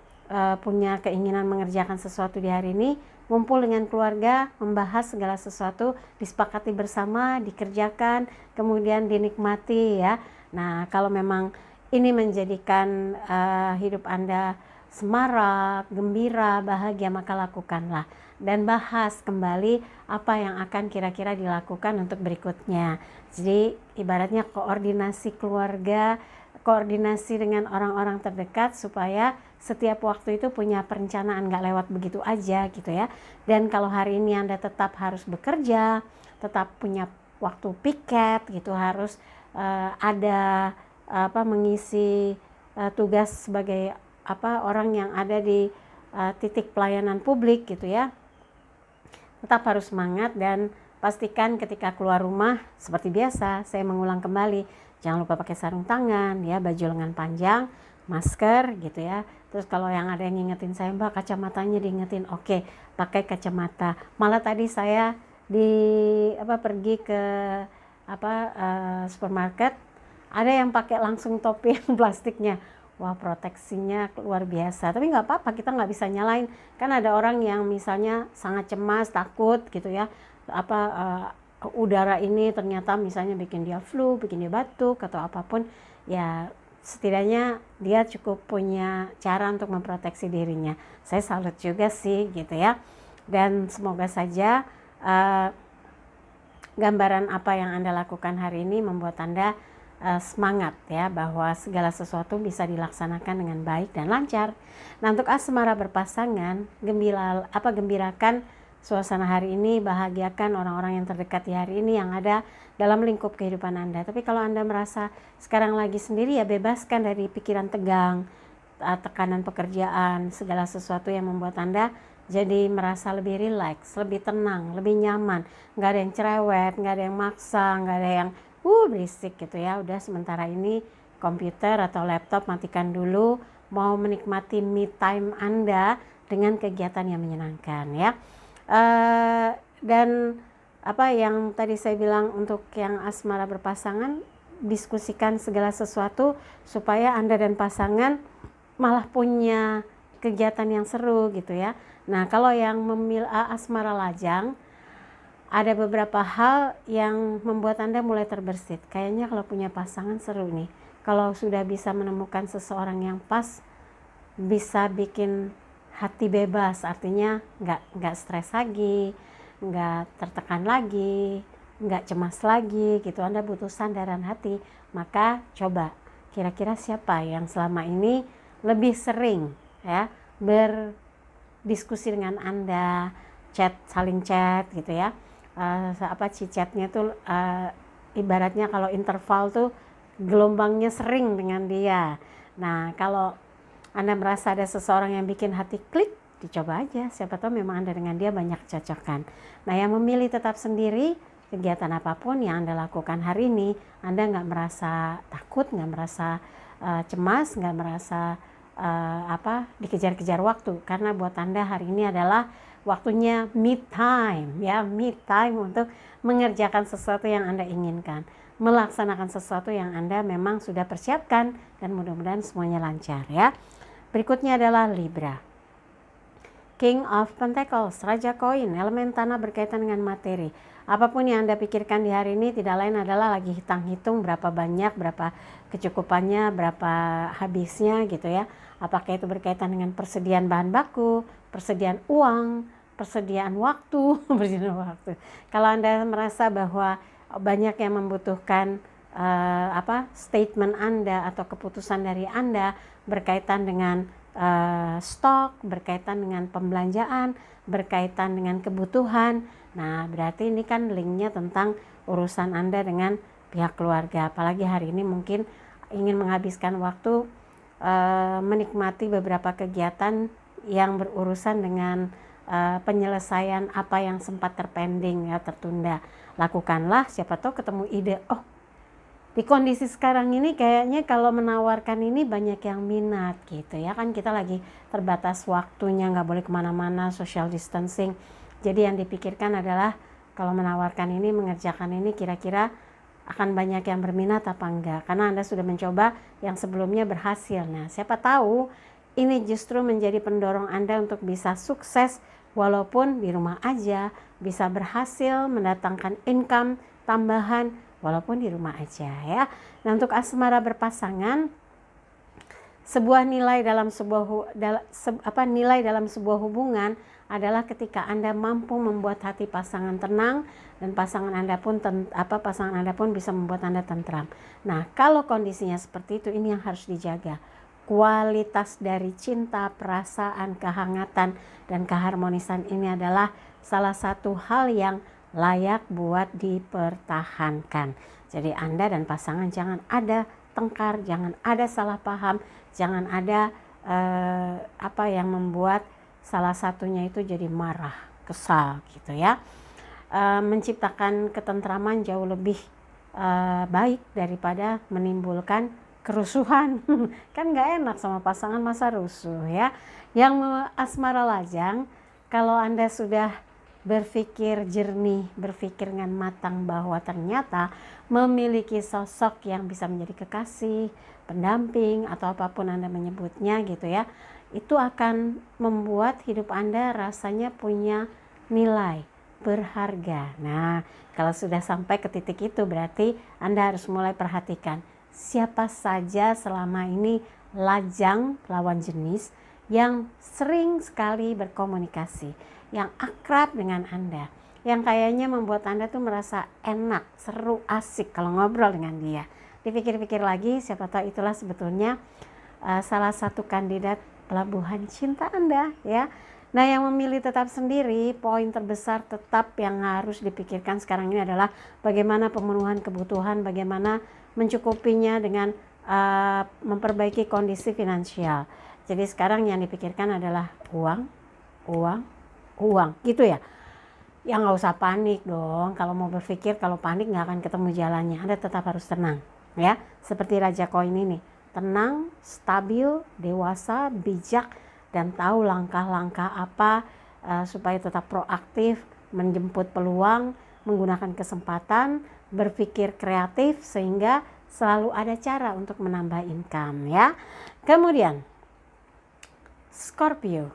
punya keinginan mengerjakan sesuatu di hari ini, ngumpul dengan keluarga, membahas segala sesuatu, disepakati bersama, dikerjakan, kemudian dinikmati ya. Nah, kalau memang ini menjadikan hidup Anda semarak, gembira, bahagia, maka lakukanlah. Dan bahas kembali apa yang akan kira-kira dilakukan untuk berikutnya. Jadi ibaratnya koordinasi keluarga, koordinasi dengan orang-orang terdekat supaya setiap waktu itu punya perencanaan, nggak lewat begitu aja gitu ya. Dan kalau hari ini Anda tetap harus bekerja, tetap punya waktu piket gitu, harus ada mengisi tugas sebagai orang yang ada di titik pelayanan publik gitu ya. Tetap harus semangat dan pastikan ketika keluar rumah seperti biasa, saya mengulang kembali, jangan lupa pakai sarung tangan ya, baju lengan panjang, masker gitu ya. Terus kalau yang ada yang ngingetin saya, Mbak kacamatanya diingetin, oke, pakai kacamata. Malah tadi saya pergi ke supermarket, ada yang pakai langsung topi yang plastiknya. Wah, proteksinya luar biasa. Tapi nggak apa-apa, kita nggak bisa nyalain. Kan ada orang yang misalnya sangat cemas, takut gitu ya. Udara ini ternyata misalnya bikin dia flu, bikin dia batuk atau apapun. Ya setidaknya dia cukup punya cara untuk memproteksi dirinya. Saya salut juga sih gitu ya. Dan semoga saja gambaran apa yang Anda lakukan hari ini membuat Anda semangat ya, bahwa segala sesuatu bisa dilaksanakan dengan baik dan lancar. Nah, untuk asmara berpasangan, gembirakan suasana hari ini, bahagiakan orang-orang yang terdekat di hari ini yang ada dalam lingkup kehidupan Anda. Tapi kalau Anda merasa sekarang lagi sendiri, ya bebaskan dari pikiran tegang, tekanan pekerjaan, segala sesuatu yang membuat Anda jadi merasa lebih rileks, lebih tenang, lebih nyaman. Nggak ada yang cerewet, nggak ada yang maksa, nggak ada yang berisik gitu ya. Udah sementara ini komputer atau laptop matikan dulu, mau menikmati me time Anda dengan kegiatan yang menyenangkan ya. Dan yang tadi saya bilang untuk yang asmara berpasangan, diskusikan segala sesuatu supaya Anda dan pasangan malah punya kegiatan yang seru gitu ya. Nah, kalau yang asmara lajang, ada beberapa hal yang membuat Anda mulai terbersit. Kayaknya kalau punya pasangan seru nih. Kalau sudah bisa menemukan seseorang yang pas, bisa bikin hati bebas. Artinya nggak stres lagi, nggak tertekan lagi, nggak cemas lagi gitu. Anda butuh sandaran hati. Maka coba, kira-kira siapa yang selama ini lebih sering ya berdiskusi dengan Anda, saling chat gitu ya. Chatnya tuh ibaratnya kalau interval tuh gelombangnya sering dengan dia. Nah, kalau Anda merasa ada seseorang yang bikin hati klik, dicoba aja, siapa tahu memang Anda dengan dia banyak cocokan. Nah, yang memilih tetap sendiri, kegiatan apapun yang Anda lakukan hari ini, Anda nggak merasa takut, nggak merasa cemas, nggak merasa dikejar-kejar waktu, karena buat Anda hari ini adalah waktunya me time ya, me time untuk mengerjakan sesuatu yang Anda inginkan, melaksanakan sesuatu yang Anda memang sudah persiapkan, dan mudah-mudahan semuanya lancar ya. Berikutnya adalah Libra. King of Pentacles, Raja Koin, elemen tanah berkaitan dengan materi. Apapun yang Anda pikirkan di hari ini tidak lain adalah lagi hitung-hitung berapa banyak, berapa kecukupannya, berapa habisnya gitu ya. Apakah itu berkaitan dengan persediaan bahan baku, persediaan uang, persediaan waktu, Kalau Anda merasa bahwa banyak yang membutuhkan statement Anda atau keputusan dari Anda berkaitan dengan stok, berkaitan dengan pembelanjaan, berkaitan dengan kebutuhan. Nah, berarti ini kan linknya tentang urusan Anda dengan pihak keluarga. Apalagi hari ini mungkin ingin menghabiskan waktu menikmati beberapa kegiatan yang berurusan dengan penyelesaian apa yang sempat terpending ya, tertunda. Lakukanlah, siapa tahu ketemu ide, oh di kondisi sekarang ini kayaknya kalau menawarkan ini banyak yang minat gitu ya, kan kita lagi terbatas waktunya, nggak boleh kemana-mana, social distancing. Jadi yang dipikirkan adalah kalau menawarkan ini, mengerjakan ini, kira-kira akan banyak yang berminat apa enggak, karena Anda sudah mencoba yang sebelumnya berhasil. Nah, siapa tahu ini justru menjadi pendorong Anda untuk bisa sukses walaupun di rumah aja, bisa berhasil mendatangkan income tambahan walaupun di rumah aja ya. Nah, untuk asmara berpasangan, sebuah nilai dalam sebuah hubungan adalah ketika Anda mampu membuat hati pasangan tenang dan pasangan Anda pun bisa membuat Anda tentram. Nah, kalau kondisinya seperti itu, ini yang harus dijaga. Kualitas dari cinta, perasaan, kehangatan, dan keharmonisan ini adalah salah satu hal yang layak buat dipertahankan. Jadi Anda dan pasangan jangan ada tengkar, jangan ada salah paham, jangan ada yang membuat salah satunya itu jadi marah, kesal gitu ya. Menciptakan ketentraman jauh lebih baik daripada menimbulkan kerusuhan. Kan gak enak sama pasangan masa rusuh ya. Yang asmara lajang, kalau Anda sudah berpikir jernih, berpikir dengan matang bahwa ternyata memiliki sosok yang bisa menjadi kekasih, pendamping, atau apapun Anda menyebutnya gitu ya, itu akan membuat hidup Anda rasanya punya nilai, berharga. Nah, kalau sudah sampai ke titik itu, berarti Anda harus mulai perhatikan siapa saja selama ini lajang, lawan jenis, yang sering sekali berkomunikasi, yang akrab dengan Anda, yang kayaknya membuat Anda tuh merasa enak, seru, asik kalau ngobrol dengan dia. Dipikir-pikir lagi, siapa tahu itulah sebetulnya salah satu kandidat pelabuhan cinta Anda ya. Nah, yang memilih tetap sendiri, poin terbesar tetap yang harus dipikirkan sekarang ini adalah bagaimana pemenuhan kebutuhan, bagaimana mencukupinya dengan memperbaiki kondisi finansial. Jadi sekarang yang dipikirkan adalah uang gitu ya. Ya nggak usah panik dong. Kalau mau berpikir, kalau panik nggak akan ketemu jalannya. Anda tetap harus tenang ya. Seperti Raja Koin ini, tenang, stabil, dewasa, bijak, dan tahu langkah-langkah apa supaya tetap proaktif, menjemput peluang, menggunakan kesempatan, berpikir kreatif sehingga selalu ada cara untuk menambah income ya. Kemudian Scorpio,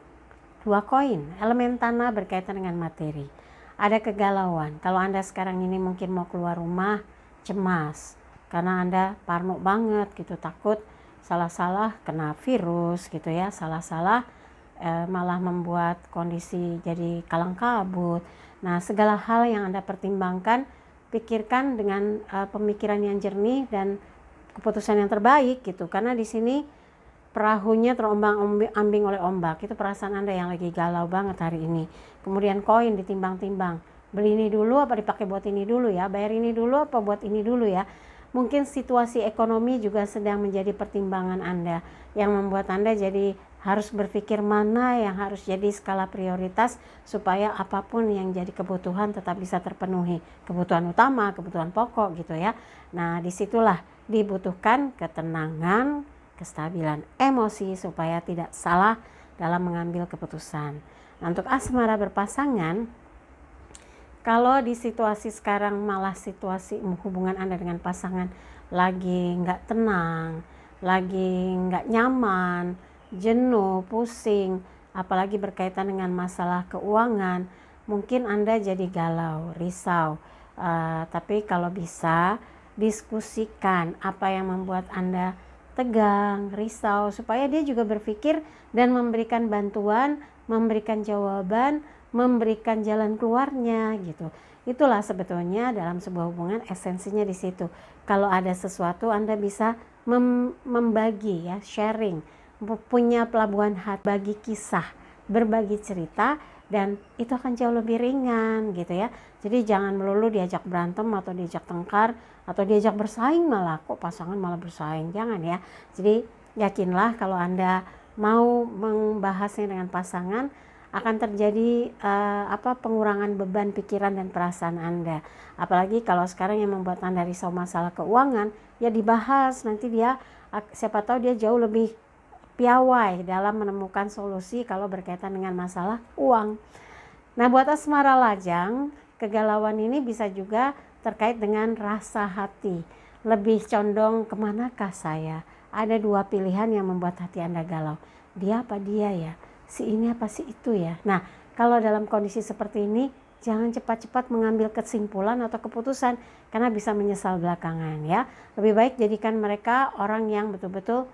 2 koin, elemen tanah berkaitan dengan materi. Ada kegalauan. Kalau Anda sekarang ini mungkin mau keluar rumah, cemas karena Anda parno banget gitu, takut salah-salah kena virus gitu ya, salah-salah malah membuat kondisi jadi kalang kabut. Nah, segala hal yang Anda pertimbangkan, pikirkan dengan pemikiran yang jernih dan keputusan yang terbaik gitu, karena di sini perahunya terombang-ambing oleh ombak. Itu perasaan Anda yang lagi galau banget hari ini. Kemudian koin ditimbang-timbang, beli ini dulu apa dipakai buat ini dulu ya, bayar ini dulu apa buat ini dulu ya. Mungkin situasi ekonomi juga sedang menjadi pertimbangan Anda, yang membuat Anda jadi harus berpikir mana yang harus jadi skala prioritas supaya apapun yang jadi kebutuhan tetap bisa terpenuhi. Kebutuhan utama, kebutuhan pokok gitu ya. Nah, disitulah dibutuhkan ketenangan, kestabilan emosi supaya tidak salah dalam mengambil keputusan. Nah, untuk asmara berpasangan, kalau di situasi sekarang malah situasi hubungan Anda dengan pasangan lagi nggak tenang, lagi nggak nyaman, jenuh, pusing, apalagi berkaitan dengan masalah keuangan, mungkin Anda jadi galau, risau. Tapi kalau bisa diskusikan apa yang membuat Anda tegang, risau, supaya dia juga berpikir dan memberikan bantuan, memberikan jawaban, memberikan jalan keluarnya gitu. Itulah sebetulnya dalam sebuah hubungan esensinya di situ. Kalau ada sesuatu Anda bisa membagi ya, sharing, punya pelabuhan hati, bagi kisah, berbagi cerita, dan itu akan jauh lebih ringan gitu ya. Jadi jangan melulu diajak berantem atau diajak tengkar atau diajak bersaing, malah kok pasangan malah bersaing, jangan ya. Jadi yakinlah kalau Anda mau membahasnya dengan pasangan, akan terjadi pengurangan beban pikiran dan perasaan Anda. Apalagi kalau sekarang yang membuat Anda risau masalah keuangan, ya dibahas, nanti dia siapa tahu dia jauh lebih piawai dalam menemukan solusi kalau berkaitan dengan masalah uang. Nah, buat asmara lajang, kegalauan ini bisa juga terkait dengan rasa hati. Lebih condong kemanakah saya? Ada dua pilihan yang membuat hati Anda galau. Dia apa dia ya? Si ini apa si itu ya? Nah, kalau dalam kondisi seperti ini, jangan cepat-cepat mengambil kesimpulan atau keputusan karena bisa menyesal belakangan ya. Lebih baik jadikan mereka orang yang betul-betul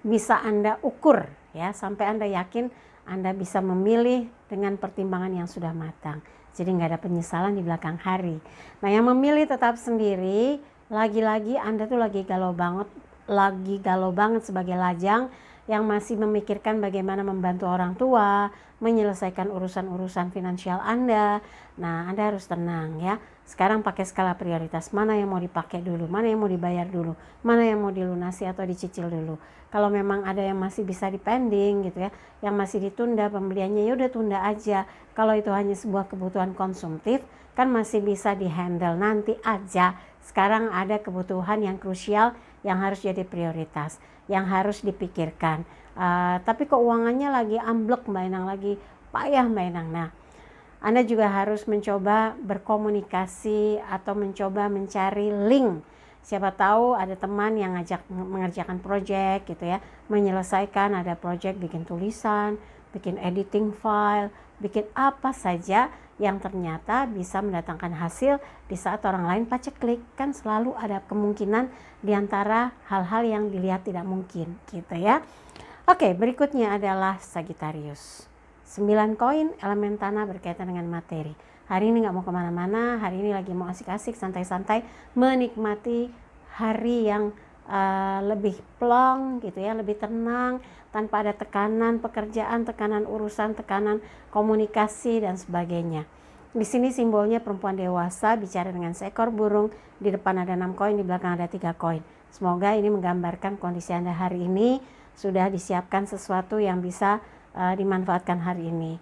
bisa Anda ukur ya, sampai Anda yakin Anda bisa memilih dengan pertimbangan yang sudah matang. Jadi nggak ada penyesalan di belakang hari. Nah, yang memilih tetap sendiri, lagi-lagi Anda tuh lagi galau banget sebagai lajang yang masih memikirkan bagaimana membantu orang tua, menyelesaikan urusan-urusan finansial Anda. Nah, Anda harus tenang ya. Sekarang pakai skala prioritas, mana yang mau dipakai dulu, mana yang mau dibayar dulu, mana yang mau dilunasi atau dicicil dulu. Kalau memang ada yang masih bisa dipending gitu ya, yang masih ditunda pembeliannya, ya udah tunda aja. Kalau itu hanya sebuah kebutuhan konsumtif, kan masih bisa dihandle nanti aja. Sekarang ada kebutuhan yang krusial yang harus jadi prioritas, yang harus dipikirkan. Tapi keuangannya lagi amblek Mbak Enang, lagi payah Mbak Enang. Nah, Anda juga harus mencoba berkomunikasi atau mencoba mencari link. Siapa tahu ada teman yang ngajak mengerjakan proyek gitu ya, menyelesaikan ada proyek bikin tulisan, bikin editing file, bikin apa saja yang ternyata bisa mendatangkan hasil di saat orang lain paceklik. Kan selalu ada kemungkinan di antara hal-hal yang dilihat tidak mungkin gitu ya. Oke, berikutnya adalah Sagittarius. 9 koin elemen tanah berkaitan dengan materi. Hari ini gak mau kemana-mana, hari ini lagi mau asik-asik, santai-santai, menikmati hari yang lebih plong gitu ya, lebih tenang, tanpa ada tekanan pekerjaan, tekanan urusan, tekanan komunikasi dan sebagainya. Di sini simbolnya perempuan dewasa bicara dengan seekor burung, di depan ada 6 koin, di belakang ada 3 koin. Semoga ini menggambarkan kondisi Anda hari ini, sudah disiapkan sesuatu yang bisa dimanfaatkan hari ini.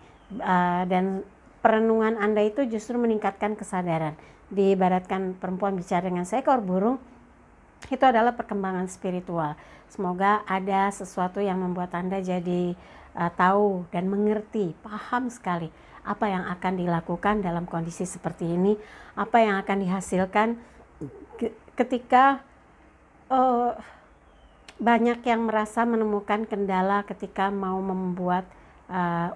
Dan perenungan Anda itu justru meningkatkan kesadaran. Diibaratkan perempuan bicara dengan seekor burung, itu adalah perkembangan spiritual. Semoga ada sesuatu yang membuat Anda jadi tahu dan mengerti, paham sekali apa yang akan dilakukan dalam kondisi seperti ini, apa yang akan dihasilkan ketika banyak yang merasa menemukan kendala ketika mau membuat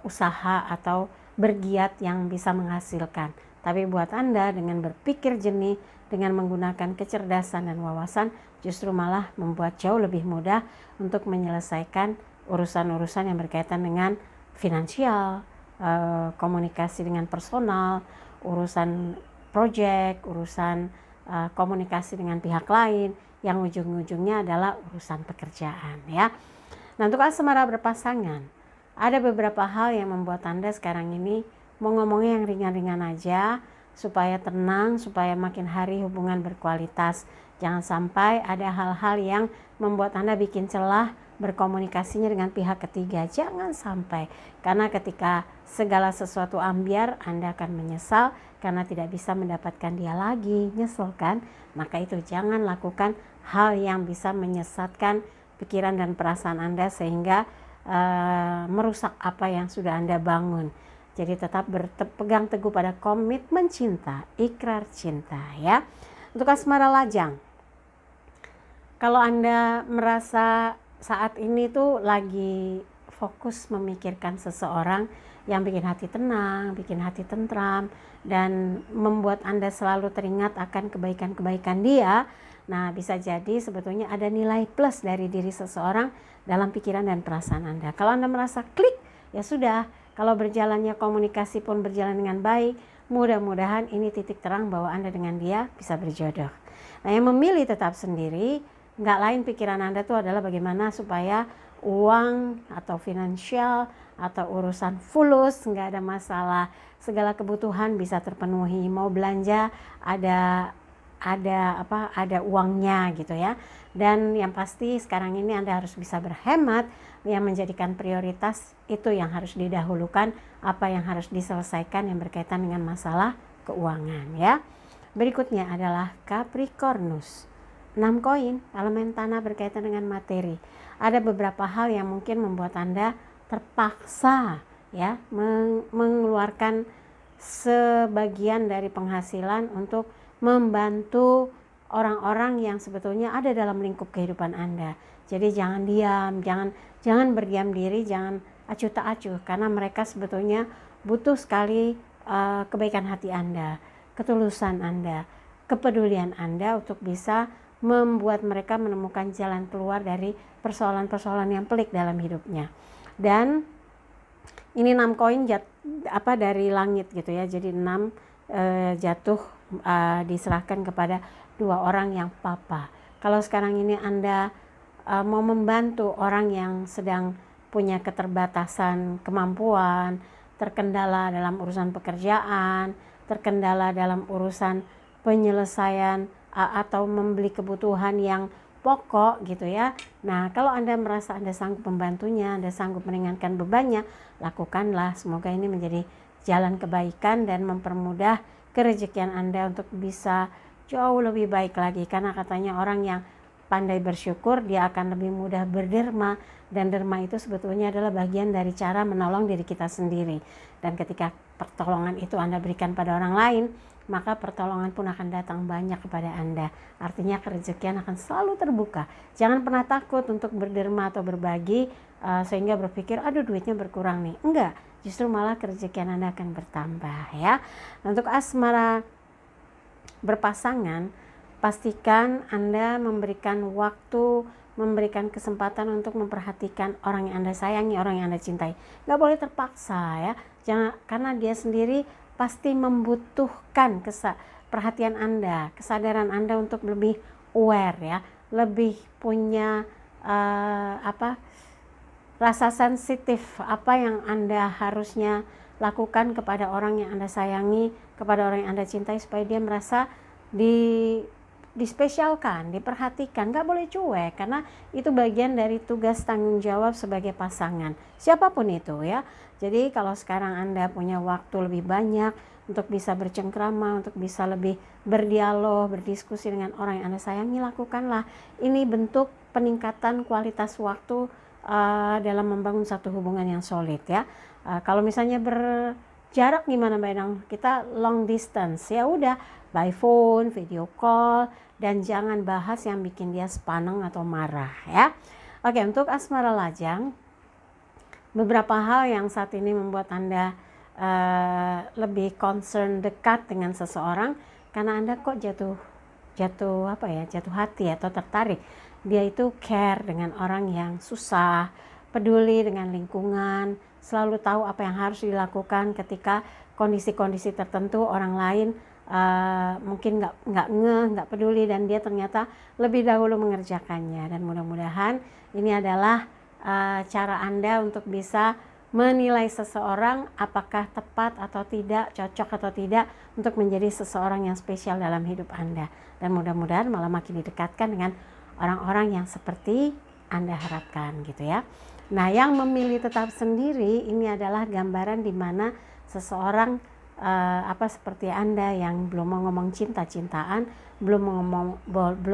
usaha atau bergiat yang bisa menghasilkan. Tapi buat Anda dengan berpikir jernih, dengan menggunakan kecerdasan dan wawasan, justru malah membuat jauh lebih mudah untuk menyelesaikan urusan-urusan yang berkaitan dengan finansial, komunikasi dengan personal, urusan proyek, urusan komunikasi dengan pihak lain, yang ujung-ujungnya adalah urusan pekerjaan ya. Nah, untuk asmara berpasangan, ada beberapa hal yang membuat Anda sekarang ini mau ngomongnya yang ringan-ringan aja, supaya tenang, supaya makin hari hubungan berkualitas. Jangan sampai ada hal-hal yang membuat Anda bikin celah berkomunikasinya dengan pihak ketiga. Jangan sampai, karena ketika segala sesuatu ambiar, Anda akan menyesal karena tidak bisa mendapatkan dia lagi. Nyesel kan? Maka itu jangan lakukan hal yang bisa menyesatkan pikiran dan perasaan Anda sehingga merusak apa yang sudah Anda bangun. Jadi tetap berpegang teguh pada komitmen cinta, ikrar cinta ya. Untuk asmara lajang, kalau Anda merasa saat ini tuh lagi fokus memikirkan seseorang yang bikin hati tenang, bikin hati tentram, dan membuat Anda selalu teringat akan kebaikan-kebaikan dia, nah bisa jadi sebetulnya ada nilai plus dari diri seseorang dalam pikiran dan perasaan Anda. Kalau Anda merasa klik, ya sudah. Kalau berjalannya komunikasi pun berjalan dengan baik, mudah-mudahan ini titik terang bahwa Anda dengan dia bisa berjodoh. Nah, yang memilih tetap sendiri, nggak lain pikiran Anda tuh adalah bagaimana supaya uang atau finansial atau urusan fulus, nggak ada masalah, segala kebutuhan bisa terpenuhi, mau belanja ada uangnya gitu ya. Dan yang pasti sekarang ini Anda harus bisa berhemat, yang menjadikan prioritas itu yang harus didahulukan, apa yang harus diselesaikan yang berkaitan dengan masalah keuangan ya. Berikutnya adalah Capricornus. 6 koin, elemen tanah berkaitan dengan materi. Ada beberapa hal yang mungkin membuat Anda terpaksa ya mengeluarkan sebagian dari penghasilan untuk membantu orang-orang yang sebetulnya ada dalam lingkup kehidupan Anda. Jadi jangan diam, jangan berdiam diri, jangan acuh tak acuh, karena mereka sebetulnya butuh sekali kebaikan hati Anda, ketulusan Anda, kepedulian Anda untuk bisa membuat mereka menemukan jalan keluar dari persoalan-persoalan yang pelik dalam hidupnya. Dan ini 6 koin dari langit gitu ya. Jadi 6 jatuh diserahkan kepada 2 orang yang papa. Kalau sekarang ini Anda mau membantu orang yang sedang punya keterbatasan kemampuan, terkendala dalam urusan pekerjaan, terkendala dalam urusan penyelesaian atau membeli kebutuhan yang pokok gitu ya. Nah, kalau Anda merasa Anda sanggup membantunya, Anda sanggup meringankan bebannya, lakukanlah. Semoga ini menjadi jalan kebaikan dan mempermudah kerezekian Anda untuk bisa jauh lebih baik lagi. Karena katanya orang yang pandai bersyukur, dia akan lebih mudah berderma, dan derma itu sebetulnya adalah bagian dari cara menolong diri kita sendiri. Dan ketika pertolongan itu Anda berikan pada orang lain, maka pertolongan pun akan datang banyak kepada Anda. Artinya kerezekian akan selalu terbuka. Jangan pernah takut untuk berderma atau berbagi sehingga berpikir aduh duitnya berkurang nih. Enggak, justru malah kerezekian Anda akan bertambah ya. Untuk asmara berpasangan, pastikan Anda memberikan waktu, memberikan kesempatan untuk memperhatikan orang yang Anda sayangi, orang yang Anda cintai. Nggak boleh terpaksa ya, jangan, karena dia sendiri pasti membutuhkan perhatian Anda, kesadaran Anda untuk lebih aware ya, lebih punya rasa sensitif apa yang Anda harusnya lakukan kepada orang yang Anda sayangi, kepada orang yang Anda cintai, supaya dia merasa dispesialkan, diperhatikan. Gak boleh cuek, karena itu bagian dari tugas tanggung jawab sebagai pasangan, siapapun itu ya. Jadi kalau sekarang Anda punya waktu lebih banyak untuk bisa bercengkrama, untuk bisa lebih berdialog, berdiskusi dengan orang yang Anda sayangi, lakukanlah. Ini bentuk peningkatan kualitas waktu dalam membangun satu hubungan yang solid ya. Kalau misalnya berjarak gimana Mbak Enang? Kita long distance, ya udah by phone, video call, dan jangan bahas yang bikin dia sepaneng atau marah ya. Oke, untuk asmara lajang, beberapa hal yang saat ini membuat Anda lebih concern, dekat dengan seseorang, karena Anda kok jatuh hati atau tertarik. Dia itu care dengan orang yang susah, peduli dengan lingkungan, selalu tahu apa yang harus dilakukan ketika kondisi-kondisi tertentu orang lain mungkin nggak peduli, dan dia ternyata lebih dahulu mengerjakannya. Dan mudah-mudahan ini adalah cara Anda untuk bisa menilai seseorang apakah tepat atau tidak, cocok atau tidak untuk menjadi seseorang yang spesial dalam hidup Anda. Dan mudah-mudahan malah makin didekatkan dengan orang-orang yang seperti Anda harapkan gitu ya. Nah, yang memilih tetap sendiri ini adalah gambaran di mana seseorang seperti Anda yang belum mau ngomong cinta-cintaan, belum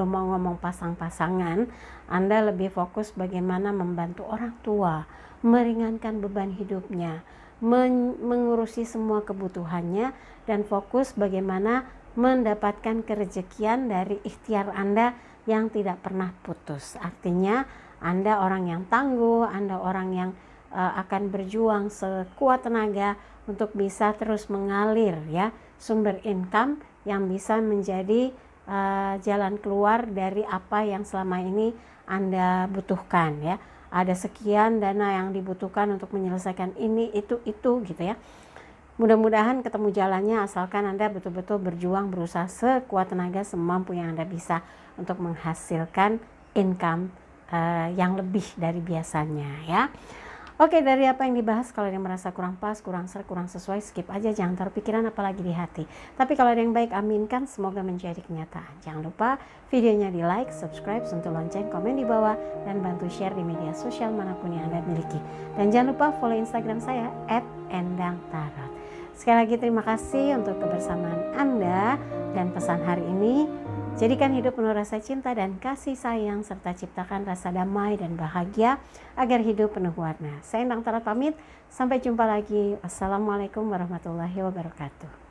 mau ngomong pasang-pasangan. Anda lebih fokus bagaimana membantu orang tua, meringankan beban hidupnya, mengurusi semua kebutuhannya, dan fokus bagaimana mendapatkan kerezekian dari ikhtiar Anda yang tidak pernah putus. Artinya Anda orang yang tangguh, Anda orang yang akan berjuang sekuat tenaga untuk bisa terus mengalir ya, sumber income yang bisa menjadi jalan keluar dari apa yang selama ini Anda butuhkan ya. Ada sekian dana yang dibutuhkan untuk menyelesaikan ini, itu gitu ya. Mudah-mudahan ketemu jalannya, asalkan Anda betul-betul berjuang, berusaha sekuat tenaga, semampu yang Anda bisa untuk menghasilkan income yang lebih dari biasanya ya. Oke, dari apa yang dibahas, kalau ada yang merasa kurang pas, kurang serak, kurang sesuai, skip aja, jangan taruh pikiran apalagi di hati. Tapi kalau ada yang baik, aminkan, semoga menjadi kenyataan. Jangan lupa videonya di like, subscribe, sentuh lonceng, komen di bawah, dan bantu share di media sosial manapun yang Anda miliki. Dan jangan lupa follow Instagram saya @endangtarot. Sekali lagi terima kasih untuk kebersamaan Anda, dan pesan hari ini, jadikan hidup penuh rasa cinta dan kasih sayang, serta ciptakan rasa damai dan bahagia agar hidup penuh warna. Saya Endang Tarot pamit, sampai jumpa lagi. Wassalamualaikum warahmatullahi wabarakatuh.